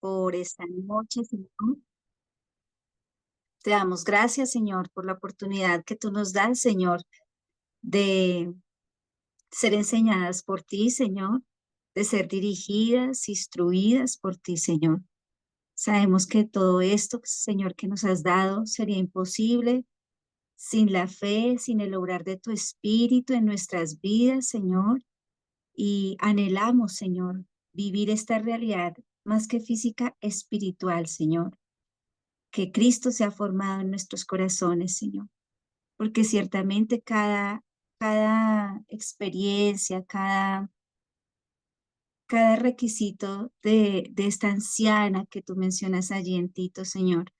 por esta noche, Señor. Te damos gracias, Señor, por la oportunidad que tú nos das, Señor, de ser enseñadas por ti, Señor, de ser dirigidas, instruidas por ti, Señor. Sabemos que todo esto, Señor, que nos has dado sería imposible sin la fe, sin el obrar de tu Espíritu en nuestras vidas, Señor. Y anhelamos, Señor, vivir esta realidad más que física, espiritual, Señor. Que Cristo sea formado en nuestros corazones, Señor, porque ciertamente cada experiencia, cada requisito de esta anciana que tú mencionas allí en Tito, Señor,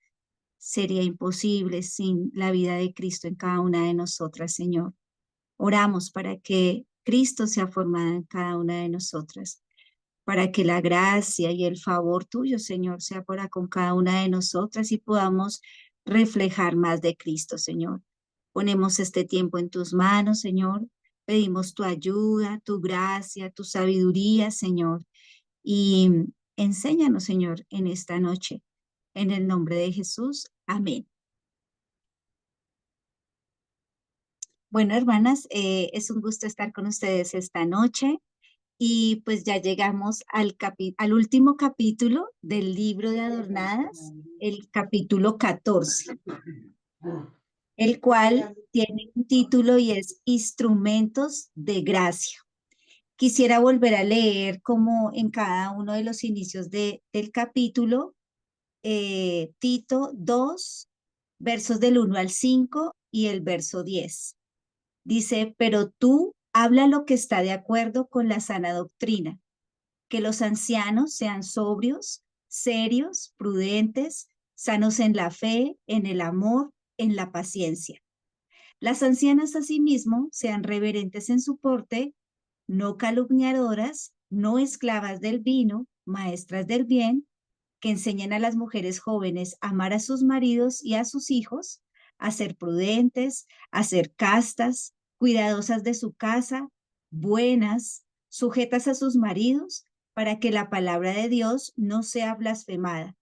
sería imposible sin la vida de Cristo en cada una de nosotras, Señor. Oramos para que Cristo sea formado en cada una de nosotras, para que la gracia y el favor tuyo, Señor, sea para con cada una de nosotras y podamos reflejar más de Cristo, Señor. Ponemos este tiempo en tus manos, Señor. Pedimos tu ayuda, tu gracia, tu sabiduría, Señor. Y enséñanos, Señor, en esta noche. En el nombre de Jesús. Amén. Bueno, hermanas, es un gusto estar con ustedes esta noche. Y pues ya llegamos al último capítulo del libro de Adornadas, el capítulo 14, el cual tiene un título y es Instrumentos de Gracia. Quisiera volver a leer como en cada uno de los inicios del capítulo, Tito 2, versos del 1 al 5 y el verso 10. Dice, pero tú habla lo que está de acuerdo con la sana doctrina, que los ancianos sean sobrios, serios, prudentes, sanos en la fe, en el amor, en la paciencia. Las ancianas asimismo sean reverentes en su porte, no calumniadoras, no esclavas del vino, maestras del bien, que enseñen a las mujeres jóvenes a amar a sus maridos y a sus hijos, a ser prudentes, a ser castas, cuidadosas de su casa, buenas, sujetas a sus maridos, para que la palabra de Dios no sea blasfemada,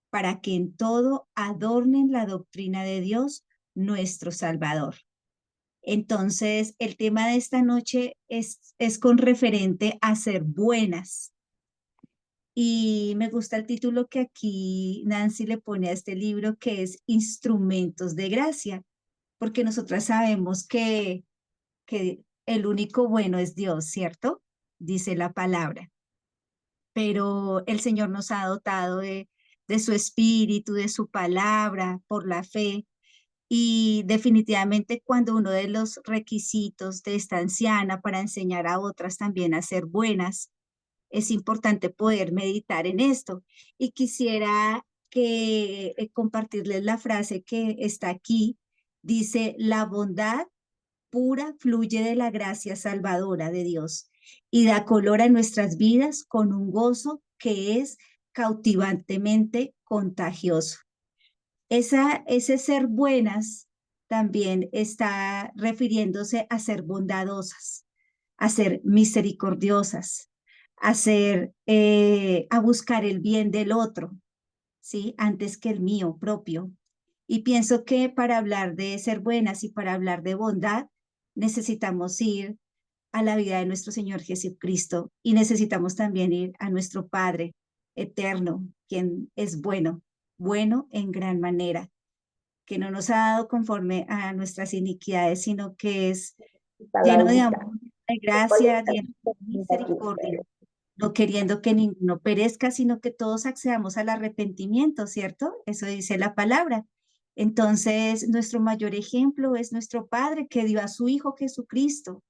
para que en todo adornen la doctrina de Dios, nuestro Salvador. Entonces, el tema de esta noche es con referente a ser buenas. Y me gusta el título que aquí Nancy le pone a este libro, que es Instrumentos de Gracia, porque nosotras sabemos que el único bueno es Dios, ¿cierto? Dice la palabra. Pero el Señor nos ha dotado de su espíritu, de su palabra, por la fe. Y definitivamente cuando uno de los requisitos de esta anciana para enseñar a otras también a ser buenas, es importante poder meditar en esto. Y quisiera compartirles la frase que está aquí. Dice, la bondad pura fluye de la gracia salvadora de Dios y da color a nuestras vidas con un gozo que es cautivantemente contagioso. Ese ser buenas también está refiriéndose a ser bondadosas, a ser misericordiosas, a buscar el bien del otro, ¿sí? Antes que el mío propio. Y pienso que para hablar de ser buenas y para hablar de bondad, necesitamos ir a la vida de nuestro Señor Jesucristo y necesitamos también ir a nuestro Padre eterno, quien es bueno, bueno en gran manera, que no nos ha dado conforme a nuestras iniquidades, sino que es lleno de Laurita, amor, de ¿cuál gracia, está lleno de aquí? misericordia, no queriendo que ninguno perezca, sino que todos accedamos al arrepentimiento, ¿cierto? Eso dice la palabra. Entonces, nuestro mayor ejemplo es nuestro Padre que dio a su Hijo Jesucristo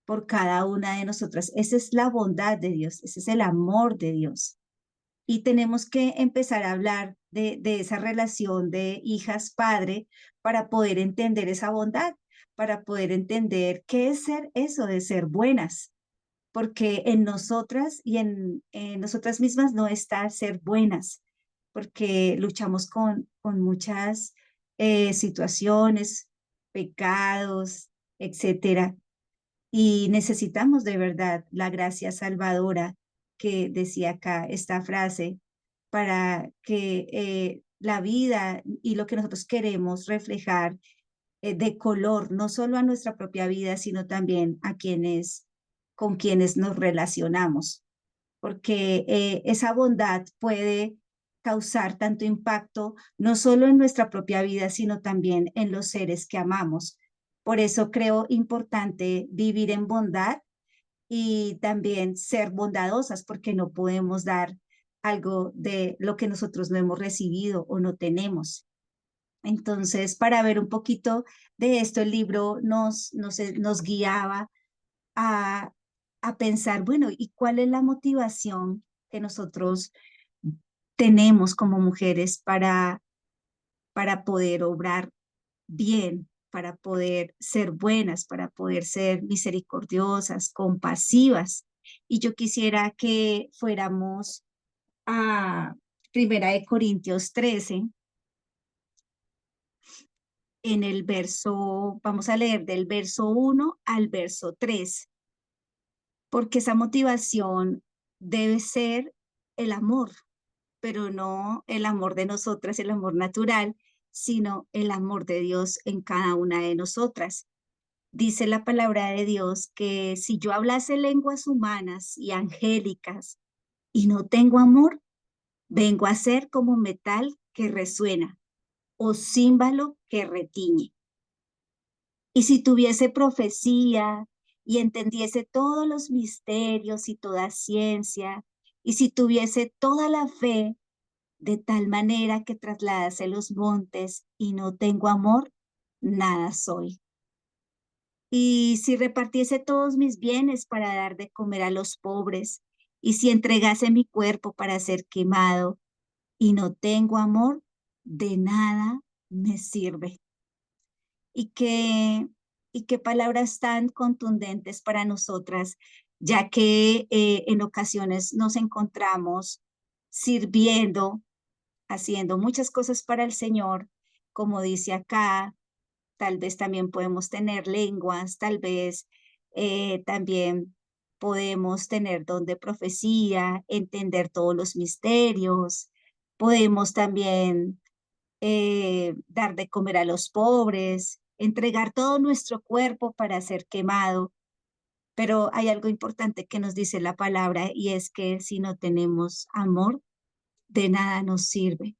por cada una de nosotras. Esa es la bondad de Dios, ese es el amor de Dios. Y tenemos que empezar a hablar de esa relación de hijas-padre para poder entender esa bondad, para poder entender qué es ser eso de ser buenas, porque en nosotras y en nosotras mismas no está ser buenas, porque luchamos con muchas situaciones, pecados, etcétera, y necesitamos de verdad la gracia salvadora que decía acá esta frase, para que la vida y lo que nosotros queremos reflejar de color, no solo a nuestra propia vida, sino también a quienes, con quienes nos relacionamos, porque esa bondad puede causar tanto impacto no solo en nuestra propia vida, sino también en los seres que amamos. Por eso creo importante vivir en bondad y también ser bondadosas, porque no podemos dar algo de lo que nosotros no hemos recibido o no tenemos. Entonces, para ver un poquito de esto, el libro nos guiaba a, a pensar, bueno, ¿y cuál es la motivación que nosotros tenemos como mujeres para poder obrar bien, para poder ser buenas, para poder ser misericordiosas, compasivas? Y yo quisiera que fuéramos a Primera de Corintios 13, en el verso, vamos a leer del verso 1 al verso 3, porque esa motivación debe ser el amor, pero no el amor de nosotras, el amor natural, sino el amor de Dios en cada una de nosotras. Dice la palabra de Dios que si yo hablase lenguas humanas y angélicas y no tengo amor, vengo a ser como metal que resuena o címbalo que retiñe. Y si tuviese profecía y entendiese todos los misterios y toda ciencia, y si tuviese toda la fe de tal manera que trasladase los montes y no tengo amor, nada soy. Y si repartiese todos mis bienes para dar de comer a los pobres, y si entregase mi cuerpo para ser quemado y no tengo amor, de nada me sirve. Y qué palabras tan contundentes para nosotras, ya que en ocasiones nos encontramos sirviendo, haciendo muchas cosas para el Señor, como dice acá. Tal vez también podemos tener lenguas, tal vez también podemos tener don de profecía, entender todos los misterios, podemos también dar de comer a los pobres, entregar todo nuestro cuerpo para ser quemado. Pero hay algo importante que nos dice la palabra, y es que si no tenemos amor, de nada nos sirve,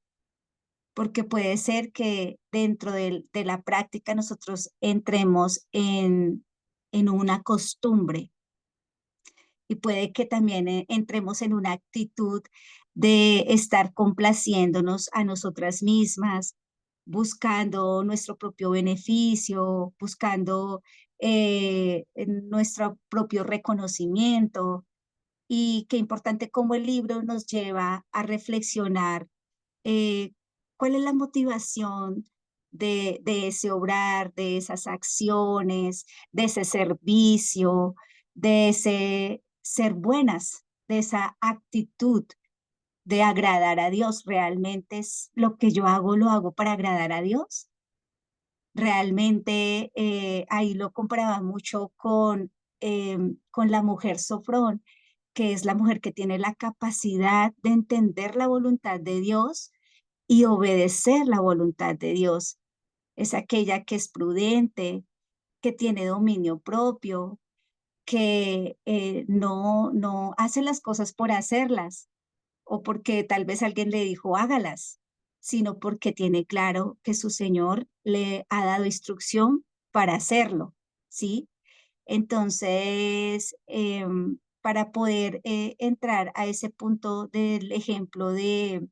porque puede ser que dentro de la práctica nosotros entremos en una costumbre, y puede que también entremos en una actitud de estar complaciéndonos a nosotras mismas, buscando nuestro propio beneficio, buscando nuestro propio reconocimiento. Y qué importante cómo el libro nos lleva a reflexionar eh, cuál es la motivación de ese obrar, de esas acciones, de ese servicio, de ese ser buenas, de esa actitud de agradar a Dios. ¿Realmente es lo que yo hago, lo hago para agradar a Dios? Realmente ahí lo comparaba mucho con la mujer Sofrón, que es la mujer que tiene la capacidad de entender la voluntad de Dios y obedecer la voluntad de Dios. Es aquella que es prudente, que tiene dominio propio, que no hace las cosas por hacerlas o porque tal vez alguien le dijo hágalas, sino porque tiene claro que su Señor le ha dado instrucción para hacerlo, ¿sí? Entonces, para poder entrar a ese punto del ejemplo de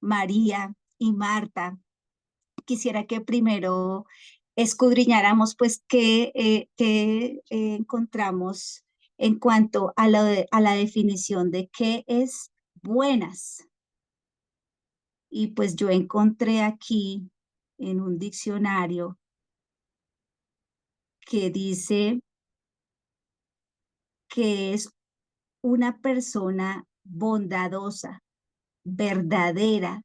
María y Marta, quisiera que primero escudriñáramos pues qué encontramos en cuanto a a la definición de qué es buenas. Y pues yo encontré aquí en un diccionario que dice que es una persona bondadosa, verdadera,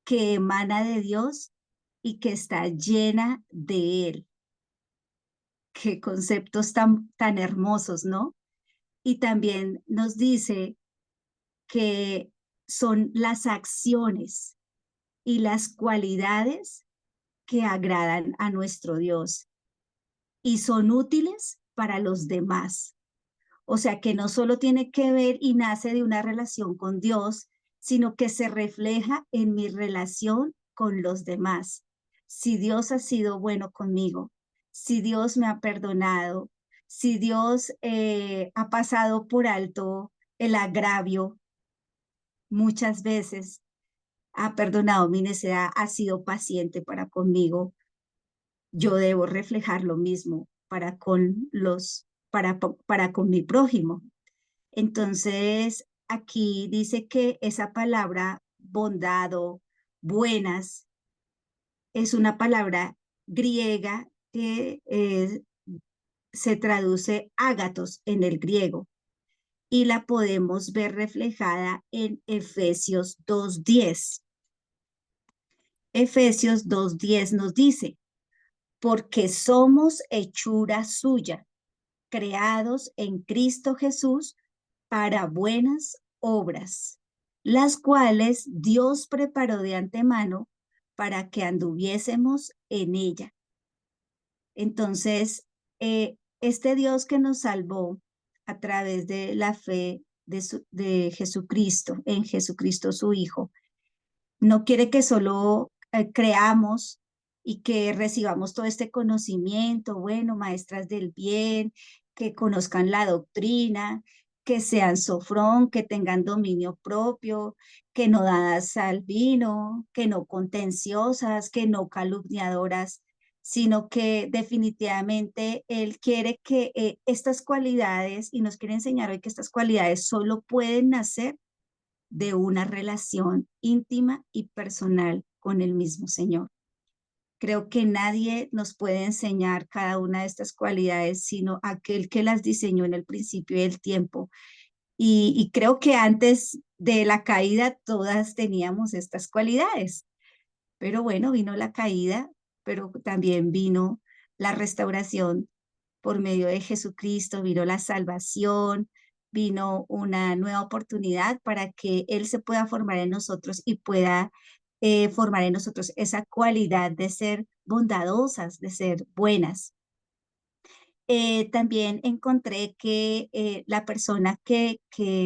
que emana de Dios y que está llena de Él. Qué conceptos tan hermosos, ¿no? Y también nos dice que son las acciones y las cualidades que agradan a nuestro Dios y son útiles para los demás. O sea que no solo tiene que ver y nace de una relación con Dios, sino que se refleja en mi relación con los demás. Si Dios ha sido bueno conmigo, si Dios me ha perdonado, si Dios ha pasado por alto el agravio muchas veces, ha perdonado mi necedad, ha sido paciente para conmigo, yo debo reflejar lo mismo para con mi prójimo. Entonces, aquí dice que esa palabra bondad o buenas es una palabra griega que se traduce ágatos en el griego y la podemos ver reflejada en Efesios 2:10. Efesios 2:10 nos dice, porque somos hechura suya, creados en Cristo Jesús para buenas obras, las cuales Dios preparó de antemano para que anduviésemos en ella. Entonces, este Dios que nos salvó a través de la fe de Jesucristo, en Jesucristo su Hijo, no quiere que solo creamos y que recibamos todo este conocimiento, bueno, maestras del bien, que conozcan la doctrina, que sean sofrón, que tengan dominio propio, que no dadas al vino, que no contenciosas, que no calumniadoras, sino que definitivamente Él quiere que estas cualidades, y nos quiere enseñar hoy que estas cualidades solo pueden nacer de una relación íntima y personal con el mismo Señor. Creo que nadie nos puede enseñar cada una de estas cualidades, sino aquel que las diseñó en el principio del tiempo. Y creo que antes de la caída todas teníamos estas cualidades. Pero bueno, vino la caída, pero también vino la restauración por medio de Jesucristo, vino la salvación, vino una nueva oportunidad para que Él se pueda formar en nosotros y pueda formar en nosotros esa cualidad de ser bondadosas, de ser buenas. También encontré que la persona que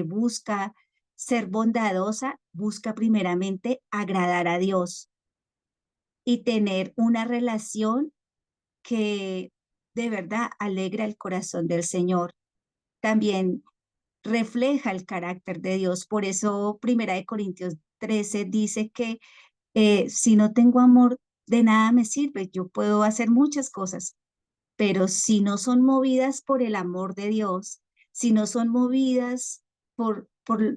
busca ser bondadosa busca primeramente agradar a Dios y tener una relación que de verdad alegra el corazón del Señor. También refleja el carácter de Dios. Por eso, Primera de Corintios 13 dice que si no tengo amor, de nada me sirve. Yo puedo hacer muchas cosas, pero si no son movidas por el amor de Dios, si no son movidas por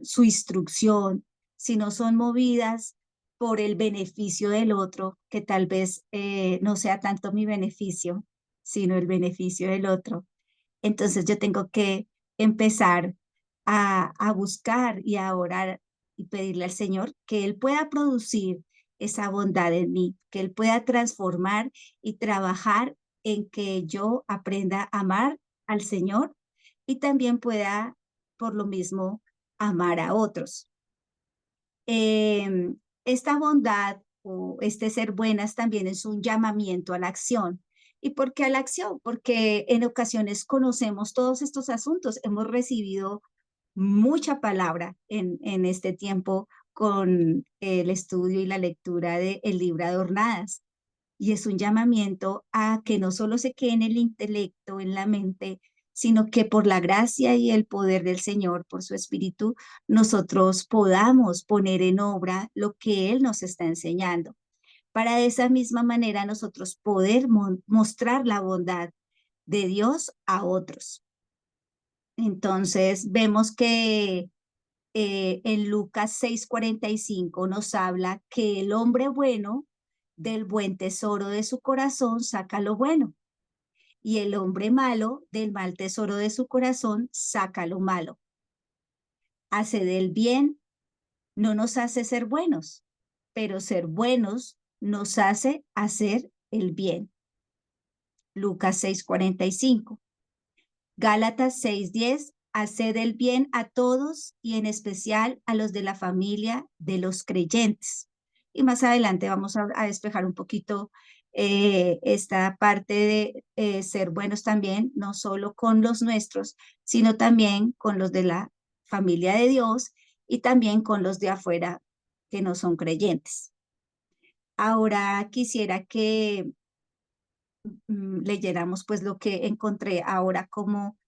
su instrucción, si no son movidas por el beneficio del otro, que tal vez no sea tanto mi beneficio, sino el beneficio del otro. Entonces yo tengo que empezar a buscar y a orar y pedirle al Señor que Él pueda producir esa bondad en mí, que Él pueda transformar y trabajar en que yo aprenda a amar al Señor y también pueda, por lo mismo, amar a otros. Esta bondad o este ser buenas también es un llamamiento a la acción. ¿Y por qué a la acción? Porque en ocasiones conocemos todos estos asuntos, hemos recibido mucha palabra en este tiempo con el estudio y la lectura del libro Adornadas. Y es un llamamiento a que no solo se quede en el intelecto, en la mente, sino que por la gracia y el poder del Señor, por su Espíritu, nosotros podamos poner en obra lo que Él nos está enseñando. Para de esa misma manera nosotros poder mostrar la bondad de Dios a otros. Entonces vemos que en Lucas 6:45 nos habla que el hombre bueno del buen tesoro de su corazón saca lo bueno y el hombre malo del mal tesoro de su corazón saca lo malo. Hace del bien no nos hace ser buenos, pero ser buenos nos hace hacer el bien. Lucas 6:45. Gálatas 6:10 haced el bien a todos y en especial a los de la familia de los creyentes. Y más adelante vamos a despejar un poquito esta parte de ser buenos también, no solo con los nuestros, sino también con los de la familia de Dios y también con los de afuera que no son creyentes. Ahora quisiera que leyéramos pues lo que encontré ahora como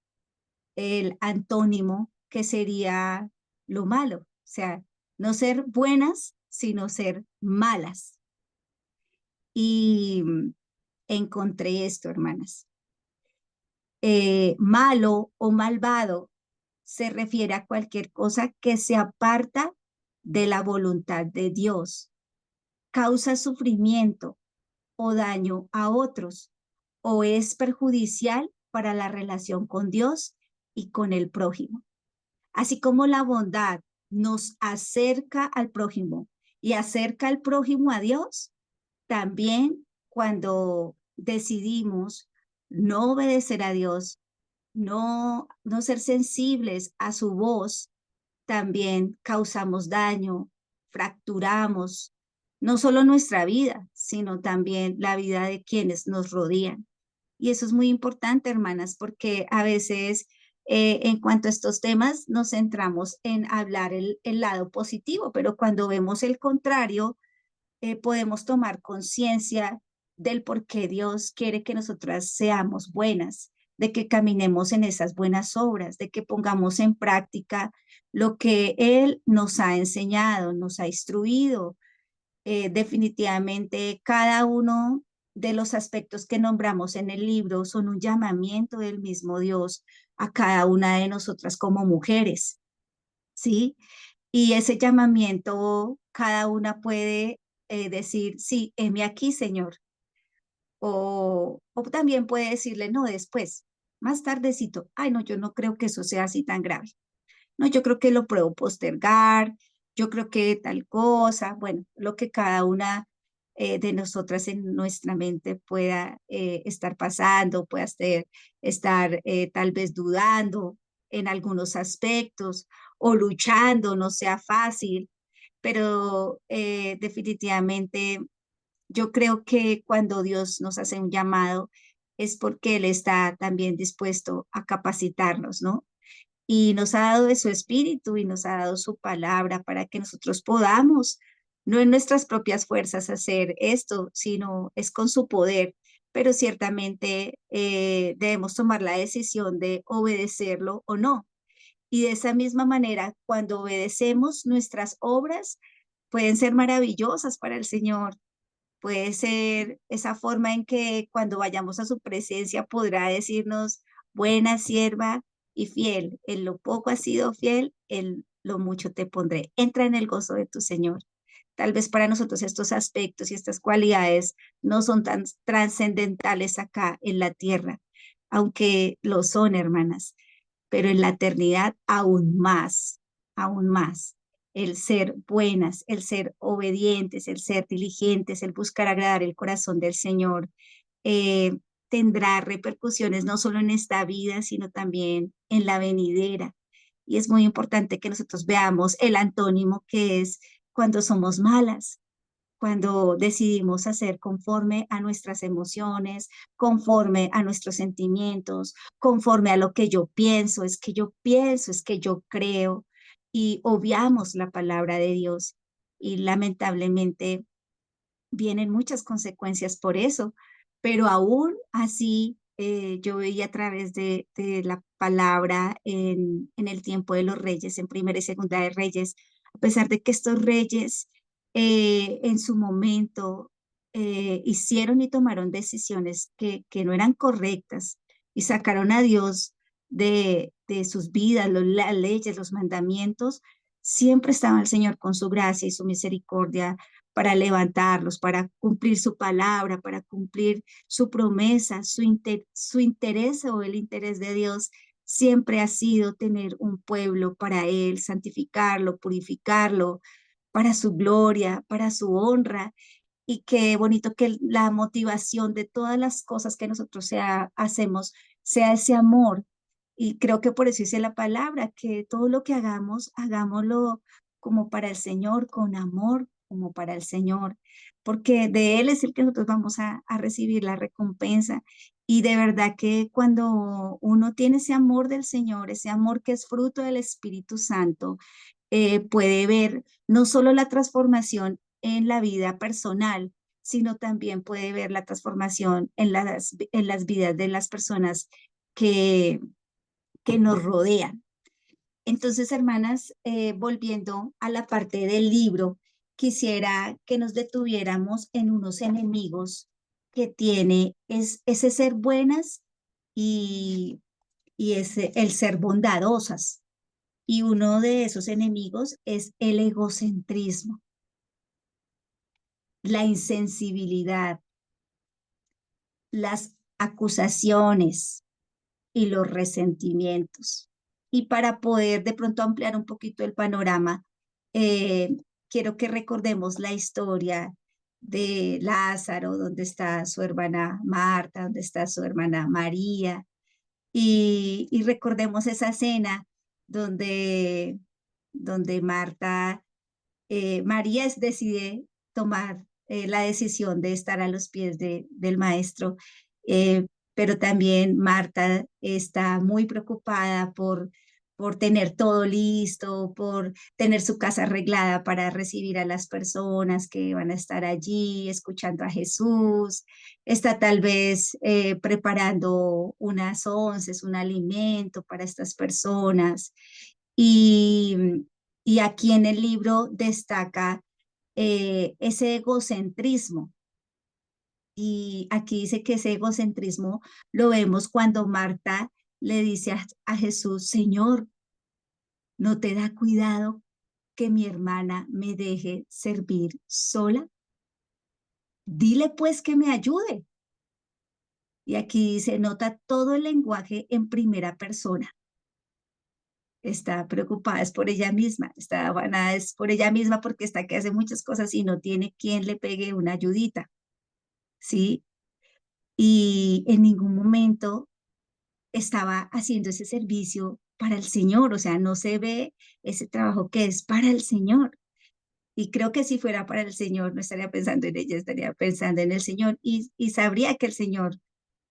el antónimo que sería lo malo, o sea, no ser buenas, sino ser malas. Y encontré esto, hermanas. Malo o malvado se refiere a cualquier cosa que se aparta de la voluntad de Dios, causa sufrimiento o daño a otros, o es perjudicial para la relación con Dios y con el prójimo. Así como la bondad nos acerca al prójimo y acerca al prójimo a Dios, también cuando decidimos no obedecer a Dios, no ser sensibles a su voz, también causamos daño, fracturamos no solo nuestra vida, sino también la vida de quienes nos rodean. Y eso es muy importante, hermanas, porque a veces en cuanto a estos temas nos centramos en hablar el lado positivo, pero cuando vemos el contrario, podemos tomar conciencia del por qué Dios quiere que nosotras seamos buenas, de que caminemos en esas buenas obras, de que pongamos en práctica lo que Él nos ha enseñado, nos ha instruido. Definitivamente, cada uno de los aspectos que nombramos en el libro son un llamamiento del mismo Dios a cada una de nosotras como mujeres, ¿sí? Y ese llamamiento, cada una puede decir, sí, heme aquí, Señor. O también puede decirle, no, después, más tardecito. Ay, no, yo no creo que eso sea así tan grave. No, yo creo que lo puedo postergar. Yo creo que tal cosa. Bueno, lo que cada una de nosotras en nuestra mente pueda estar pasando, pueda estar tal vez dudando en algunos aspectos o luchando, no sea fácil, pero definitivamente yo creo que cuando Dios nos hace un llamado es porque Él está también dispuesto a capacitarnos, ¿no? Y nos ha dado de su espíritu y nos ha dado su palabra para que nosotros podamos, no en nuestras propias fuerzas hacer esto, sino es con su poder, pero ciertamente debemos tomar la decisión de obedecerlo o no. Y de esa misma manera, cuando obedecemos, nuestras obras pueden ser maravillosas para el Señor. Puede ser esa forma en que cuando vayamos a su presencia podrá decirnos, buena sierva y fiel, en lo poco has sido fiel, en lo mucho te pondré. Entra en el gozo de tu Señor. Tal vez para nosotros estos aspectos y estas cualidades no son tan trascendentales acá en la tierra, aunque lo son, hermanas, pero en la eternidad aún más. El ser buenas, el ser obedientes, el ser diligentes, el buscar agradar el corazón del Señor, eh, tendrá repercusiones no solo en esta vida, sino también en la venidera. Y es muy importante que nosotros veamos el antónimo que es cuando somos malas, cuando decidimos hacer conforme a nuestras emociones, conforme a nuestros sentimientos, conforme a lo que yo pienso, es que yo pienso, es que yo creo, y obviamos la palabra de Dios. Y lamentablemente vienen muchas consecuencias por eso, pero aún así yo veía a través de la palabra en el tiempo de los reyes, en Primera y Segunda de Reyes, a pesar de que estos reyes en su momento hicieron y tomaron decisiones que no eran correctas y sacaron a Dios de sus vidas, las leyes, los mandamientos, siempre estaba el Señor con su gracia y su misericordia para levantarlos, para cumplir su palabra, para cumplir su promesa, su interés o el interés de Dios siempre ha sido tener un pueblo para Él, santificarlo, purificarlo, para su gloria, para su honra. Y qué bonito que la motivación de todas las cosas que nosotros hacemos sea ese amor Y creo que por eso dice la palabra, que todo lo que hagamos, hagámoslo como para el Señor, con amor, como para el Señor, porque de Él es el que nosotros vamos a recibir la recompensa. Y de verdad que cuando uno tiene ese amor del Señor, ese amor que es fruto del Espíritu Santo, puede ver no solo la transformación en la vida personal, sino también puede ver la transformación en las vidas de las personas que, que nos rodean. Entonces, hermanas, volviendo a la parte del libro, quisiera que nos detuviéramos en unos enemigos que tiene ese ser buenas y, y ese, el ser bondadosas. Y uno de esos enemigos es el egocentrismo, la insensibilidad, las acusaciones y los resentimientos. Y para poder de pronto ampliar un poquito el panorama, eh, quiero que recordemos la historia de Lázaro, donde está su hermana Marta, donde está su hermana María, y recordemos esa cena donde, donde María decide tomar la decisión de estar a los pies del maestro, eh, pero también Marta está muy preocupada por tener todo listo, por tener su casa arreglada para recibir a las personas que van a estar allí escuchando a Jesús. Está tal vez preparando unas onces, un alimento para estas personas. Y, y aquí en el libro destaca ese egocentrismo. Y aquí dice que ese egocentrismo lo vemos cuando Marta le dice a Jesús, Señor, ¿no te da cuidado que mi hermana me deje servir sola? Dile pues que me ayude. Y aquí se nota todo el lenguaje en primera persona. Está preocupada es por ella misma, está afanada es por ella misma porque está que hace muchas cosas y no tiene quien le pegue una ayudita, ¿sí? Y en ningún momento estaba haciendo ese servicio para el Señor, o sea, no se ve ese trabajo que es para el Señor. Y creo que si fuera para el Señor, no estaría pensando en ella, estaría pensando en el Señor y sabría que el Señor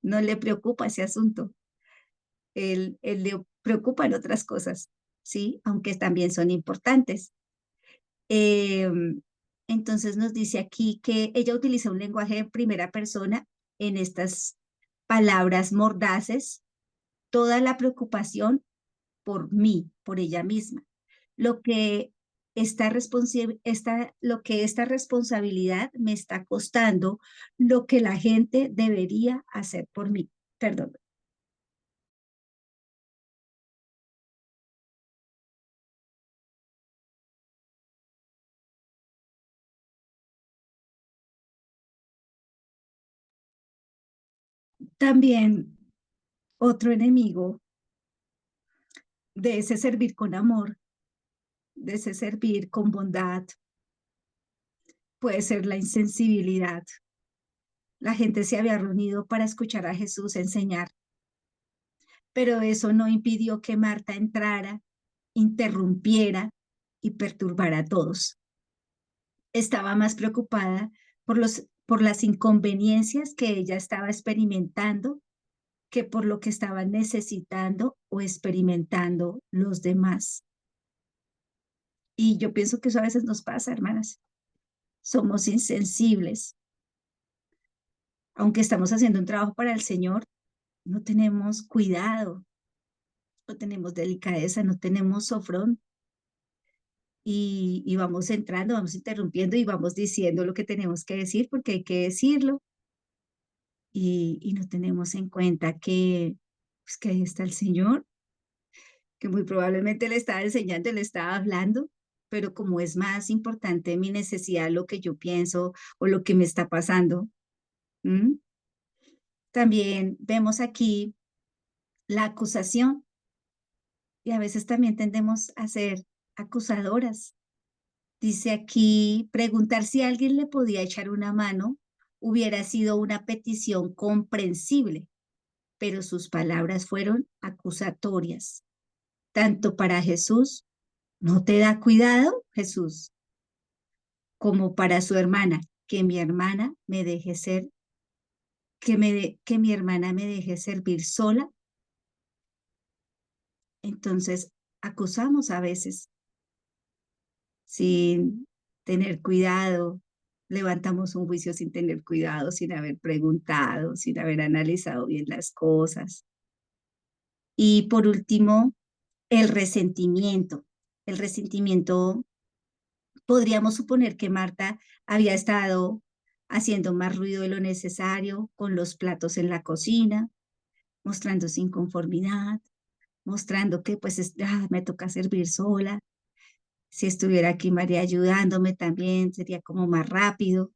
no le preocupa ese asunto, él le preocupan otras cosas, ¿sí? Aunque también son importantes. Eh, entonces nos dice aquí que ella utiliza un lenguaje en primera persona en estas palabras mordaces, toda la preocupación por mí, por ella misma. Lo que lo que esta responsabilidad me está costando, lo que la gente debería hacer por mí. Perdón. También otro enemigo de ese servir con amor, de ese servir con bondad, puede ser la insensibilidad. La gente se había reunido para escuchar a Jesús enseñar, pero eso no impidió que Marta entrara, interrumpiera y perturbara a todos. Estaba más preocupada por las inconveniencias que ella estaba experimentando que por lo que estaban necesitando o experimentando los demás. Y yo pienso que eso a veces nos pasa, hermanas. Somos insensibles. Aunque estamos haciendo un trabajo para el Señor, no tenemos cuidado, no tenemos delicadeza, no tenemos sofrón. Y vamos entrando, vamos interrumpiendo y vamos diciendo lo que tenemos que decir porque hay que decirlo. Y no tenemos en cuenta que, pues, que ahí está el Señor, que muy probablemente le estaba enseñando, le estaba hablando, pero como es más importante mi necesidad, lo que yo pienso o lo que me está pasando. ¿Mm? También vemos aquí la acusación y a veces también tendemos a ser acusadoras. Dice aquí, preguntar si alguien le podía echar una mano hubiera sido una petición comprensible, pero sus palabras fueron acusatorias, tanto para Jesús, ¿no te da cuidado, Jesús? Como para su hermana, que mi hermana me deje ser, que mi hermana me deje servir sola. Entonces, acusamos a veces sin tener cuidado, levantamos un juicio sin tener cuidado, sin haber preguntado, sin haber analizado bien las cosas. Y por último, el resentimiento. El resentimiento, podríamos suponer que Marta había estado haciendo más ruido de lo necesario con los platos en la cocina, mostrando su inconformidad, mostrando que pues me toca servir sola. Si estuviera aquí María ayudándome también, sería como más rápido.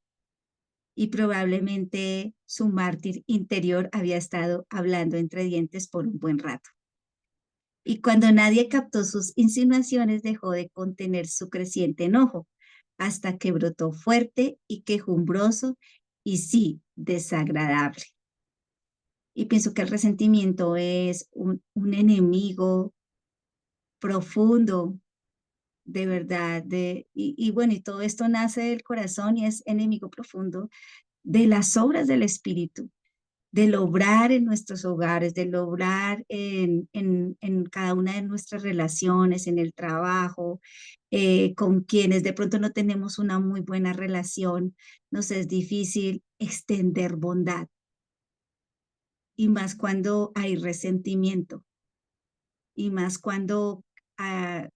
Y probablemente su mártir interior había estado hablando entre dientes por un buen rato. Y cuando nadie captó sus insinuaciones, dejó de contener su creciente enojo, hasta que brotó fuerte y quejumbroso y sí, desagradable. Y pienso que el resentimiento es un enemigo profundo, de verdad, y bueno, y todo esto nace del corazón y es enemigo profundo de las obras del Espíritu, del obrar en nuestros hogares, del obrar en cada una de nuestras relaciones, en el trabajo, con quienes de pronto no tenemos una muy buena relación, nos es difícil extender bondad y más cuando hay resentimiento y más cuando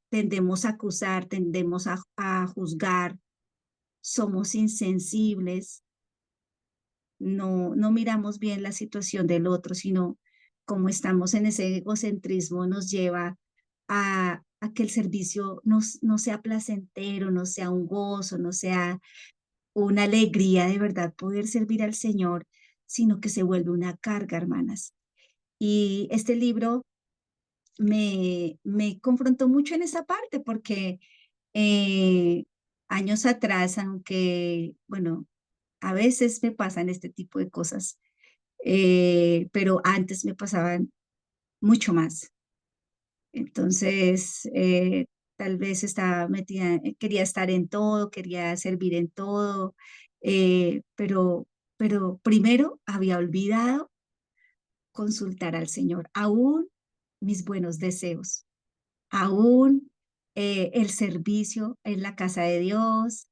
tendemos a acusar, tendemos a juzgar, somos insensibles, no miramos bien la situación del otro, sino como estamos en ese egocentrismo nos lleva a que el servicio no sea placentero, no sea un gozo, no sea una alegría de verdad poder servir al Señor, sino que se vuelve una carga, hermanas. Y este libro me confrontó mucho en esa parte porque eh, años atrás, aunque, bueno, a veces me pasan este tipo de cosas, pero antes me pasaban mucho más. Entonces, tal vez estaba metida, quería estar en todo, quería servir en todo, pero primero había olvidado consultar al Señor, aún mis buenos deseos, aún el servicio en la casa de Dios,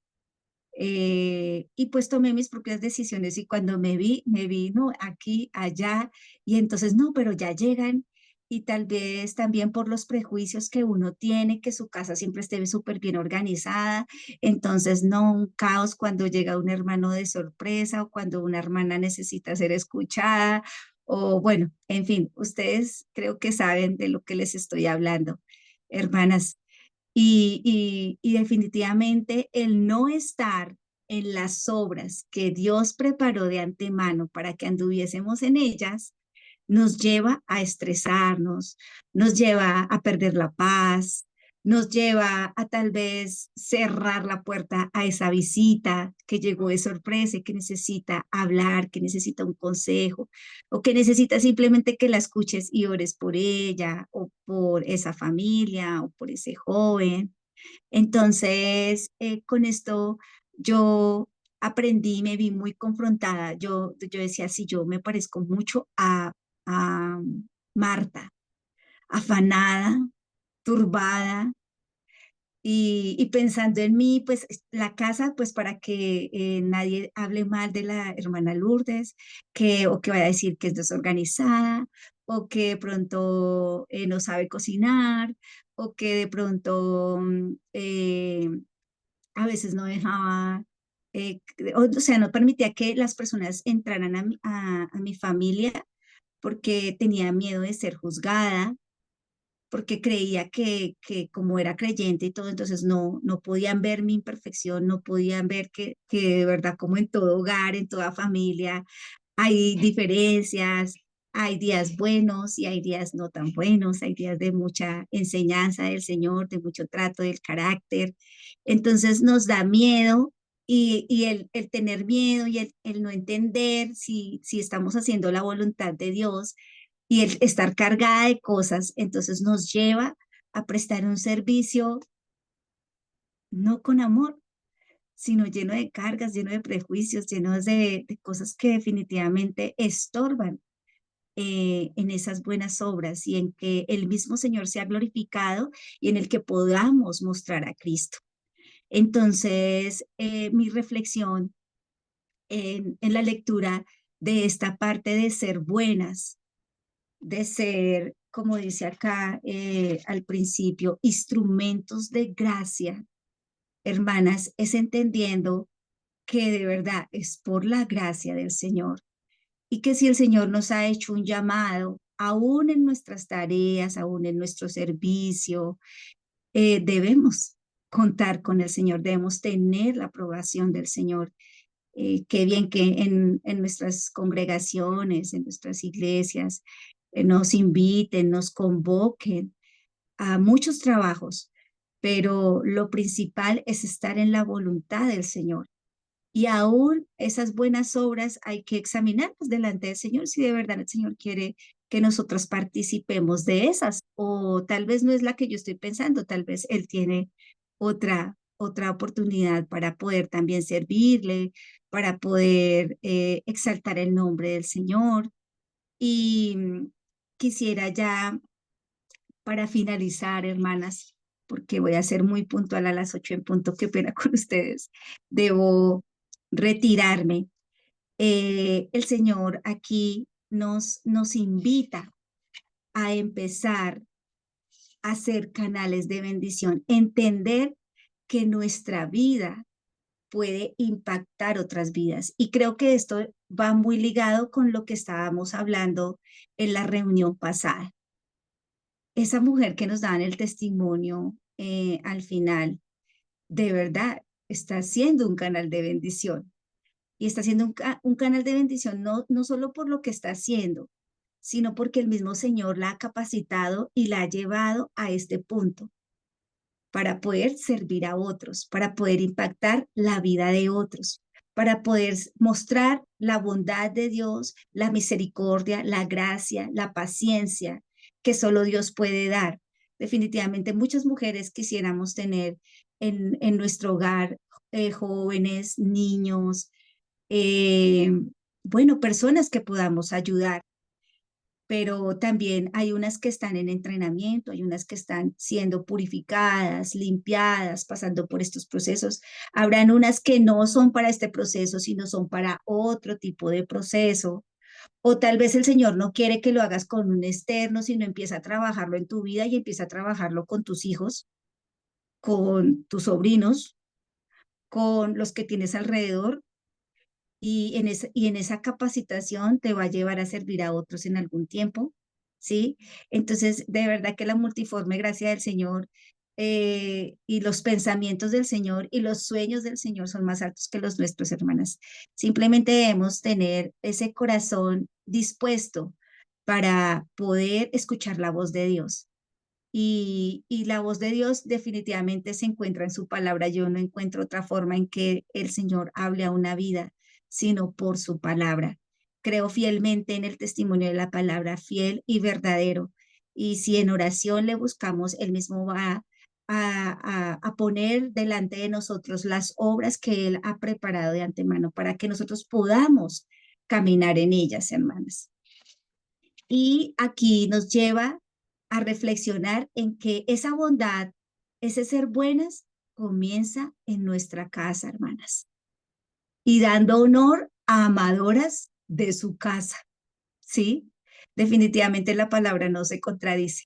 y pues tomé mis propias decisiones y cuando me vi, no, aquí, allá, y entonces, no, pero ya llegan y tal vez también por los prejuicios que uno tiene, que su casa siempre esté súper bien organizada, entonces no un caos cuando llega un hermano de sorpresa o cuando una hermana necesita ser escuchada, o bueno, en fin, ustedes creo que saben de lo que les estoy hablando, hermanas. Y definitivamente el no estar en las obras que Dios preparó de antemano para que anduviésemos en ellas, nos lleva a estresarnos, nos lleva a perder la paz, nos lleva a tal vez cerrar la puerta a esa visita que llegó de sorpresa y que necesita hablar, que necesita un consejo o que necesita simplemente que la escuches y ores por ella o por esa familia o por ese joven. Entonces, con esto yo aprendí, me vi muy confrontada. Yo decía, sí, yo me parezco mucho a Marta, afanada, turbada, y pensando en mí, pues la casa, pues para que nadie hable mal de la hermana Lourdes, o que vaya a decir que es desorganizada, o que de pronto no sabe cocinar, o que de pronto a veces no dejaba, o sea, no permitía que las personas entraran a mi familia porque tenía miedo de ser juzgada, porque creía que como era creyente y todo, entonces no podían ver mi imperfección, no podían ver que de verdad como en todo hogar, en toda familia, hay diferencias, hay días buenos y hay días no tan buenos, hay días de mucha enseñanza del Señor, de mucho trato del carácter. Entonces nos da miedo y el tener miedo y el no entender si estamos haciendo la voluntad de Dios, y el estar cargada de cosas, entonces nos lleva a prestar un servicio no con amor, sino lleno de cargas, lleno de prejuicios, llenos de cosas que definitivamente estorban en esas buenas obras y en que el mismo Señor sea glorificado y en el que podamos mostrar a Cristo. Entonces, mi reflexión en la lectura de esta parte de ser buenas, de ser, como dice acá al principio, instrumentos de gracia, hermanas, es entendiendo que de verdad es por la gracia del Señor y que si el Señor nos ha hecho un llamado, aún en nuestras tareas, aún en nuestro servicio, debemos contar con el Señor, debemos tener la aprobación del Señor. Qué bien que en nuestras congregaciones, en nuestras iglesias, nos inviten, nos convoquen a muchos trabajos, pero lo principal es estar en la voluntad del Señor. Y aún esas buenas obras hay que examinarlas delante del Señor si de verdad el Señor quiere que nosotros participemos de esas. O tal vez no es la que yo estoy pensando, tal vez Él tiene otra oportunidad para poder también servirle, para poder exaltar el nombre del Señor. Y quisiera ya para finalizar, hermanas, porque voy a ser muy puntual a las 8 en punto, qué pena con ustedes, debo retirarme. El Señor aquí nos invita a empezar a ser canales de bendición, entender que nuestra vida puede impactar otras vidas. Y creo que esto va muy ligado con lo que estábamos hablando en la reunión pasada. Esa mujer que nos dan el testimonio al final, de verdad, está siendo un canal de bendición. Y está siendo un canal de bendición no solo por lo que está haciendo, sino porque el mismo Señor la ha capacitado y la ha llevado a este punto para poder servir a otros, para poder impactar la vida de otros, para poder mostrar la bondad de Dios, la misericordia, la gracia, la paciencia que solo Dios puede dar. Definitivamente muchas mujeres quisiéramos tener en nuestro hogar jóvenes, niños, eh, bueno, personas que podamos ayudar, pero también hay unas que están en entrenamiento, hay unas que están siendo purificadas, limpiadas, pasando por estos procesos. Habrán unas que no son para este proceso, sino son para otro tipo de proceso. O tal vez el Señor no quiere que lo hagas con un externo, sino empieza a trabajarlo en tu vida y empieza a trabajarlo con tus hijos, con tus sobrinos, con los que tienes alrededor y en esa capacitación te va a llevar a servir a otros en algún tiempo, ¿sí? Entonces, de verdad que la multiforme gracia del Señor y los pensamientos del Señor y los sueños del Señor son más altos que los nuestros, hermanas. Simplemente debemos tener ese corazón dispuesto para poder escuchar la voz de Dios. Y la voz de Dios definitivamente se encuentra en su palabra. Yo no encuentro otra forma en que el Señor hable a una vida, sino por su palabra. Creo fielmente en el testimonio de la palabra, fiel y verdadero. Y si en oración le buscamos, Él mismo va a poner delante de nosotros las obras que Él ha preparado de antemano para que nosotros podamos caminar en ellas, hermanas. Y aquí nos lleva a reflexionar en que esa bondad, ese ser buenas, comienza en nuestra casa, hermanas, y dando honor a amadoras de su casa, ¿sí? Definitivamente la palabra no se contradice.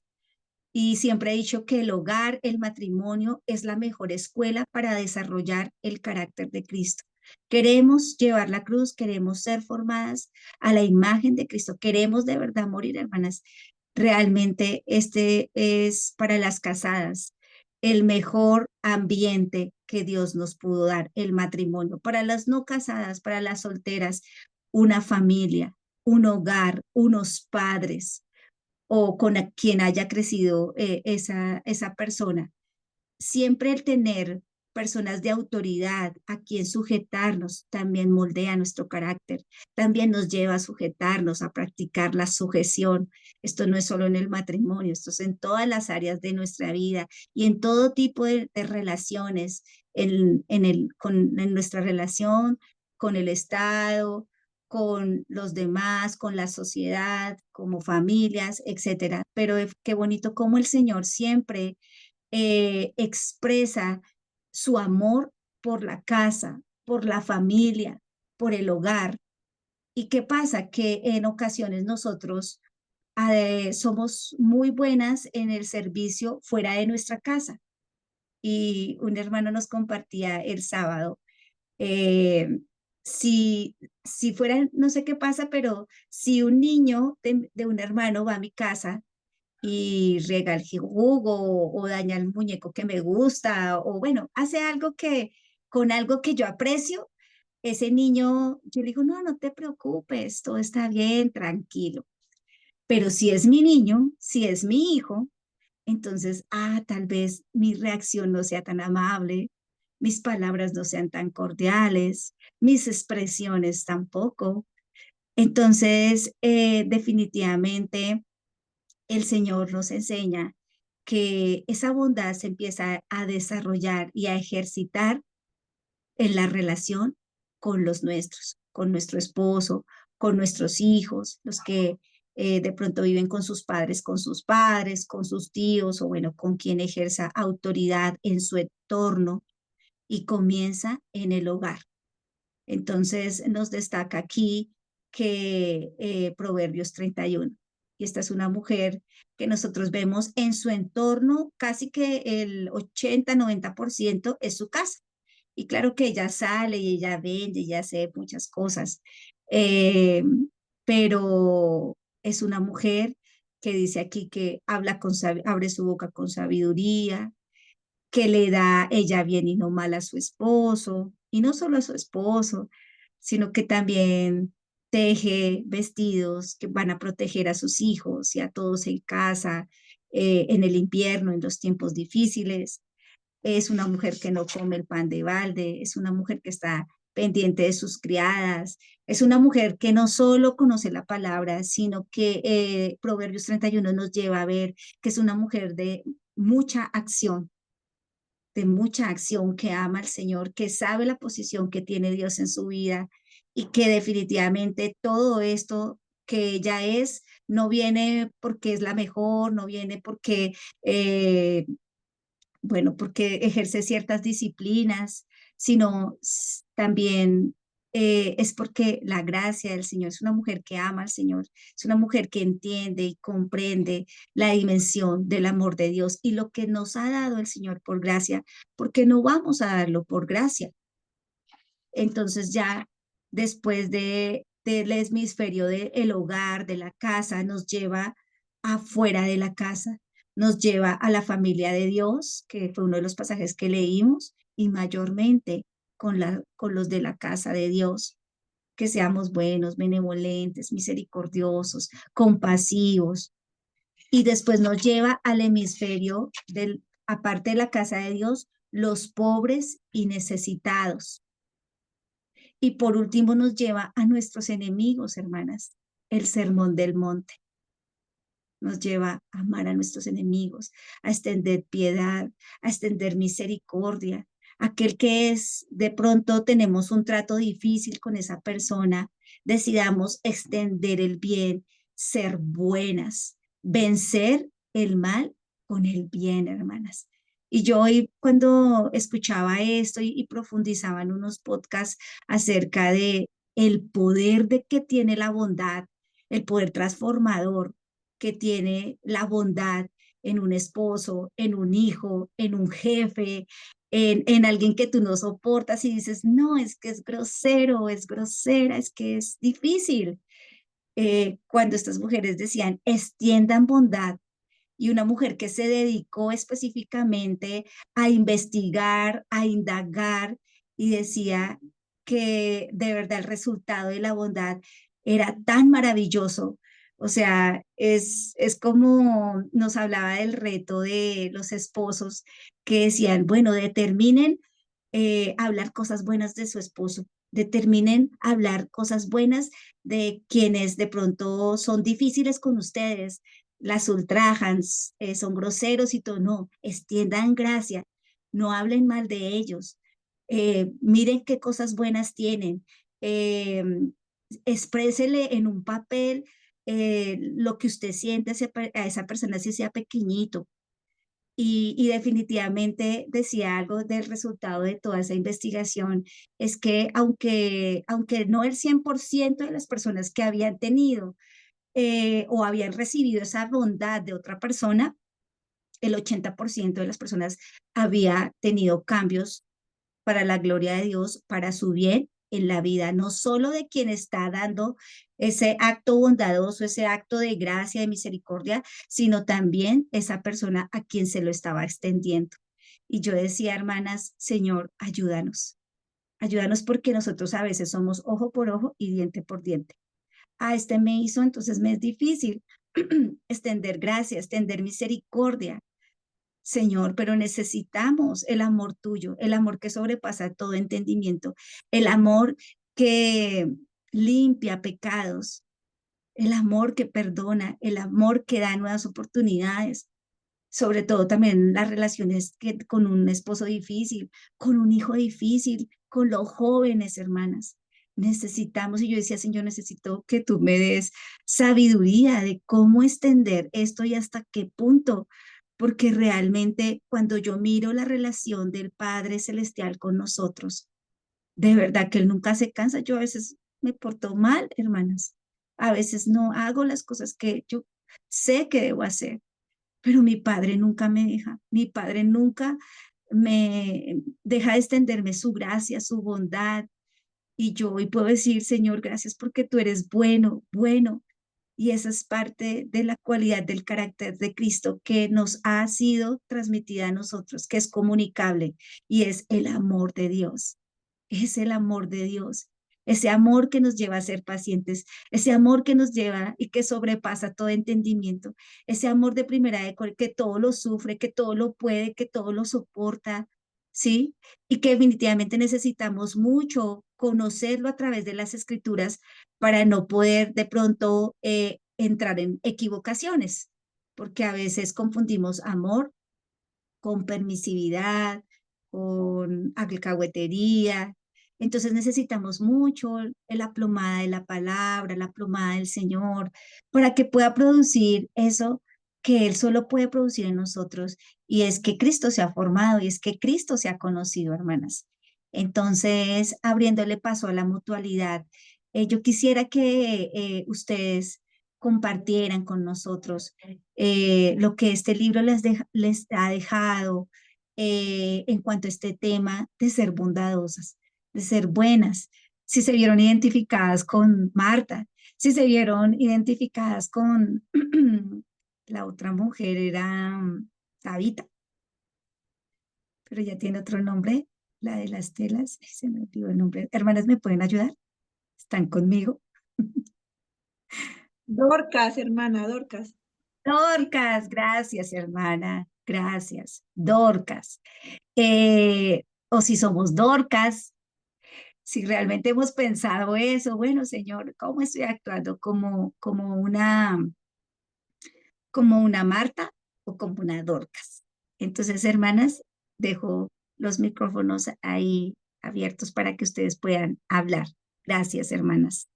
Y siempre he dicho que el hogar, el matrimonio es la mejor escuela para desarrollar el carácter de Cristo. Queremos llevar la cruz, queremos ser formadas a la imagen de Cristo, queremos de verdad morir, hermanas. Realmente este es para las casadas el mejor ambiente que Dios nos pudo dar, el matrimonio. Para las no casadas, para las solteras, una familia, un hogar, unos padres o con quien haya crecido esa persona. Siempre el tener personas de autoridad a quien sujetarnos, también moldea nuestro carácter, también nos lleva a sujetarnos, a practicar la sujeción. Esto no es solo en el matrimonio, esto es en todas las áreas de nuestra vida y en todo tipo de relaciones, en nuestra relación con el Estado, con los demás, con la sociedad, como familias, etcétera. Pero qué bonito cómo el Señor siempre expresa su amor por la casa, por la familia, por el hogar. ¿Y qué pasa? Que en ocasiones nosotros somos muy buenas en el servicio fuera de nuestra casa. Y un hermano nos compartía el sábado, eh, si fuera, no sé qué pasa, pero si un niño de un hermano va a mi casa y riega el jugo o daña el muñeco que me gusta o bueno, hace algo que con algo que yo aprecio, ese niño, yo le digo, no, no te preocupes, todo está bien, tranquilo. Pero si es mi niño, si es mi hijo, entonces, tal vez mi reacción no sea tan amable, mis palabras no sean tan cordiales, mis expresiones tampoco. Entonces, definitivamente el Señor nos enseña que esa bondad se empieza a desarrollar y a ejercitar en la relación con los nuestros, con nuestro esposo, con nuestros hijos, los que de pronto viven con sus padres, con sus tíos o bueno, con quien ejerza autoridad en su entorno y comienza en el hogar. Entonces nos destaca aquí que Proverbios 31. Y esta es una mujer que nosotros vemos en su entorno, casi que el 80-90% es su casa. Y claro que ella sale y ella vende y ella hace muchas cosas, eh, pero es una mujer que dice aquí que abre su boca con sabiduría, que le da ella bien y no mal a su esposo, y no solo a su esposo, sino que también teje vestidos que van a proteger a sus hijos y a todos en casa, en el invierno, en los tiempos difíciles. Es una mujer que no come el pan de balde, es una mujer que está pendiente de sus criadas, es una mujer que no solo conoce la palabra, sino que Proverbios 31 nos lleva a ver que es una mujer de mucha acción, que ama al Señor, que sabe la posición que tiene Dios en su vida y que definitivamente todo esto que ella es no viene porque es la mejor, no viene porque bueno, porque ejerce ciertas disciplinas, sino también es porque la gracia del Señor es una mujer que ama al Señor, es una mujer que entiende y comprende la dimensión del amor de Dios y lo que nos ha dado el Señor por gracia, porque no vamos a darlo por gracia. Entonces ya después del hemisferio del hogar, de la casa, nos lleva afuera de la casa, nos lleva a la familia de Dios, que fue uno de los pasajes que leímos, y mayormente con los de la casa de Dios, que seamos buenos, benevolentes, misericordiosos, compasivos. Y después nos lleva al hemisferio aparte de la casa de Dios, los pobres y necesitados. Y por último nos lleva a nuestros enemigos, hermanas, el sermón del monte. Nos lleva a amar a nuestros enemigos, a extender piedad, a extender misericordia. Aquel que es, de pronto tenemos un trato difícil con esa persona, decidamos extender el bien, ser buenas, vencer el mal con el bien, hermanas. Y yo hoy cuando escuchaba esto y profundizaba en unos podcasts acerca de el poder de que tiene la bondad, el poder transformador que tiene la bondad en un esposo, en un hijo, en un jefe, en alguien que tú no soportas y dices, no, es que es grosero, es grosera, es que es difícil. Cuando estas mujeres decían, extiendan bondad, y una mujer que se dedicó específicamente a investigar, a indagar y decía que de verdad el resultado de la bondad era tan maravilloso. O sea, es como nos hablaba del reto de los esposos que decían, bueno, determinen hablar cosas buenas de su esposo. Determinen hablar cosas buenas de quienes de pronto son difíciles con ustedes, las ultrajan, son groseros y todo. No, extiendan gracia, no hablen mal de ellos. Miren qué cosas buenas tienen. Eh, Exprésele en un papel lo que usted siente a esa persona, si sea pequeñito. Y definitivamente decía algo del resultado de toda esa investigación, es que aunque no el 100% de las personas que habían tenido o habían recibido esa bondad de otra persona, el 80% de las personas había tenido cambios para la gloria de Dios, para su bien en la vida, no solo de quien está dando ese acto bondadoso, ese acto de gracia, de misericordia, sino también esa persona a quien se lo estaba extendiendo. Y yo decía, hermanas, Señor, ayúdanos, ayúdanos porque nosotros a veces somos ojo por ojo y diente por diente. Ah, este me hizo, entonces me es difícil extender gracia, extender misericordia, Señor, pero necesitamos el amor tuyo, el amor que sobrepasa todo entendimiento, el amor que limpia pecados, el amor que perdona, el amor que da nuevas oportunidades, sobre todo también las relaciones con un esposo difícil, con un hijo difícil, con los jóvenes, hermanas. Necesitamos, y yo decía, Señor, necesito que tú me des sabiduría de cómo extender esto y hasta qué punto, porque realmente cuando yo miro la relación del Padre Celestial con nosotros, de verdad que Él nunca se cansa. Yo a veces me porto mal, hermanas. A veces no hago las cosas que yo sé que debo hacer, pero mi padre nunca me deja, mi padre nunca me deja de extenderme su gracia, su bondad. Y yo hoy puedo decir, Señor, gracias porque tú eres bueno, bueno. Y esa es parte de la cualidad del carácter de Cristo que nos ha sido transmitida a nosotros, que es comunicable y es el amor de Dios. Es el amor de Dios, ese amor que nos lleva a ser pacientes, ese amor que nos lleva y que sobrepasa todo entendimiento, ese amor de primera de que todo lo sufre, que todo lo puede, que todo lo soporta, ¿sí? Y que definitivamente necesitamos mucho conocerlo a través de las escrituras para no poder de pronto entrar en equivocaciones, porque a veces confundimos amor con permisividad, con alcahuetería. Entonces necesitamos mucho la plomada de la palabra, la plomada del Señor, para que pueda producir eso que Él solo puede producir en nosotros, y es que Cristo se ha formado y es que Cristo se ha conocido, hermanas. Entonces, abriéndole paso a la mutualidad, yo quisiera que ustedes compartieran con nosotros lo que este libro les ha dejado en cuanto a este tema de ser bondadosas, de ser buenas. Si se vieron identificadas con Marta, si se vieron identificadas con la otra mujer, era Tabita, pero ya tiene otro nombre, la de las telas, ay, se me olvidó el nombre. Hermanas, ¿me pueden ayudar? ¿Están conmigo? Dorcas, hermana, Dorcas. Dorcas, gracias, hermana, gracias. Dorcas. O si somos Dorcas, si realmente hemos pensado eso, bueno, Señor, ¿cómo estoy actuando? Como una Marta o como una Dorcas? Entonces, hermanas, dejo los micrófonos ahí abiertos para que ustedes puedan hablar. Gracias, hermanas.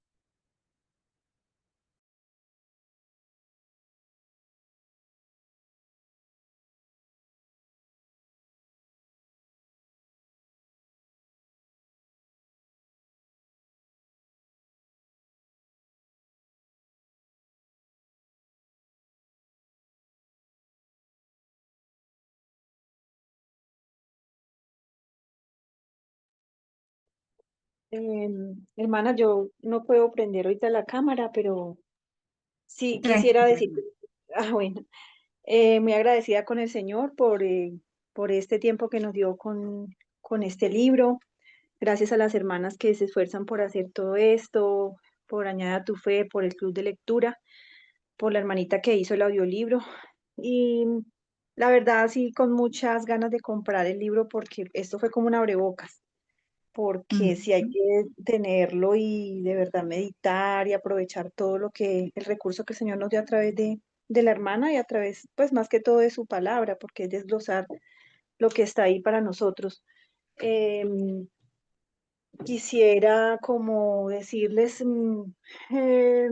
Hermana, yo no puedo prender ahorita la cámara, pero sí quisiera Tranquila, decir, hermana. bueno, muy agradecida con el Señor por este tiempo que nos dio con este libro. Gracias a las hermanas que se esfuerzan por hacer todo esto, por Añada a tu Fe, por el club de lectura, por la hermanita que hizo el audiolibro. La verdad, sí, con muchas ganas de comprar el libro porque esto fue como un abrebocas, porque sí hay Ujú. que tenerlo y de verdad meditar y aprovechar todo lo que, el recurso que el Señor nos dio a través de la hermana y a través, pues más que todo de su palabra, porque es desglosar lo que está ahí para nosotros. Em, Quisiera como decirles eh,